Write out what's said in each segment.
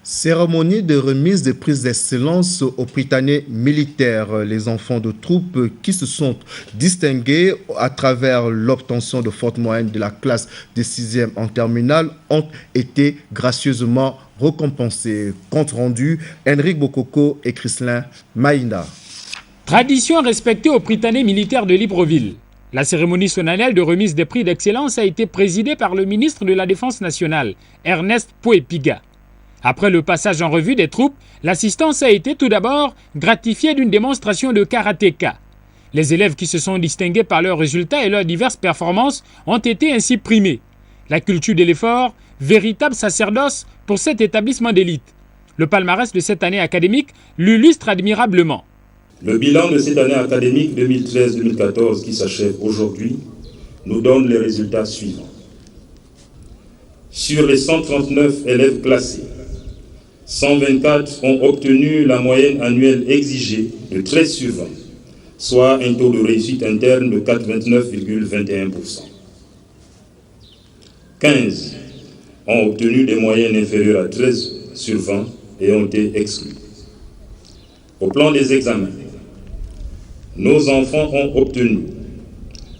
Cérémonie de remise des prix d'excellence aux Prytanée militaires. Les enfants de troupes qui se sont distingués à travers l'obtention de fortes moyennes de la classe de 6e en terminale ont été gracieusement récompensés. Compte rendu, Henrik Bokoko et Chrislin Maïna. Tradition respectée aux Prytanée militaires de Libreville. La cérémonie solennelle de remise des prix d'excellence a été présidée par le ministre de la Défense nationale, Ernest Poepiga. Après le passage en revue des troupes, l'assistance a été tout d'abord gratifiée d'une démonstration de karatéka. Les élèves qui se sont distingués par leurs résultats et leurs diverses performances ont été ainsi primés. La culture de l'effort, véritable sacerdoce pour cet établissement d'élite. Le palmarès de cette année académique l'illustre admirablement. Le bilan de cette année académique 2013-2014 qui s'achève aujourd'hui nous donne les résultats suivants. Sur les 139 élèves classés, 124 ont obtenu la moyenne annuelle exigée de 13 sur 20, soit un taux de réussite interne de 89,21%. 15 ont obtenu des moyennes inférieures à 13 sur 20 et ont été exclus. Au plan des examens, nos enfants ont obtenu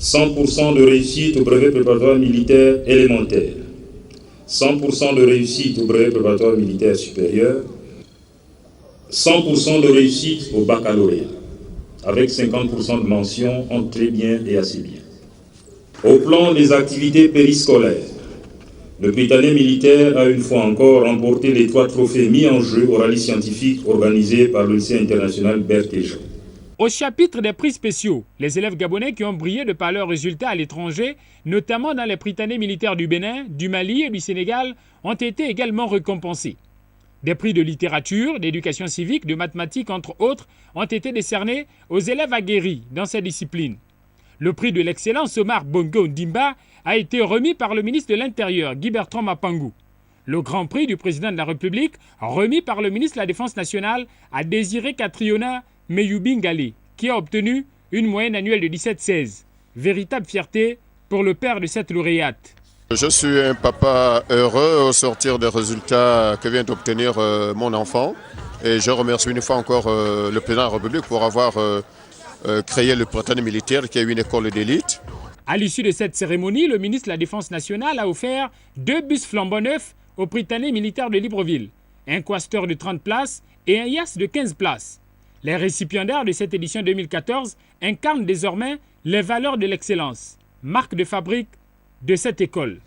100% de réussite au brevet préparatoire militaire élémentaire, 100% de réussite au brevet préparatoire militaire supérieur, 100% de réussite au baccalauréat, avec 50% de mention entre très bien et assez bien. Au plan des activités périscolaires, le Prytanée militaire a une fois encore remporté les 3 trophées mis en jeu au rallye scientifique organisé par le lycée international Berthéjean. Au chapitre des prix spéciaux, les élèves gabonais qui ont brillé de par leurs résultats à l'étranger, notamment dans les Prytanée militaires du Bénin, du Mali et du Sénégal, ont été également récompensés. Des prix de littérature, d'éducation civique, de mathématiques, entre autres, ont été décernés aux élèves aguerris dans ces disciplines. Le prix de l'excellence Omar Bongo Ndimba a été remis par le ministre de l'Intérieur, Guy Bertrand Mapangou. Le grand prix du président de la République, remis par le ministre de la Défense nationale, a Désiré Catriona Meyubingale, qui a obtenu une moyenne annuelle de 17,16. Véritable fierté pour le père de cette lauréate. Je suis un papa heureux au sortir des résultats que vient d'obtenir mon enfant. Et je remercie une fois encore le président de la République pour avoir créé le Prytanée militaire qui est une école d'élite. À l'issue de cette cérémonie, le ministre de la Défense nationale a offert 2 bus flambant neufs aux Prytanée militaires de Libreville, un coaster de 30 places et un YAS de 15 places. Les récipiendaires de cette édition 2014 incarnent désormais les valeurs de l'excellence, marque de fabrique de cette école.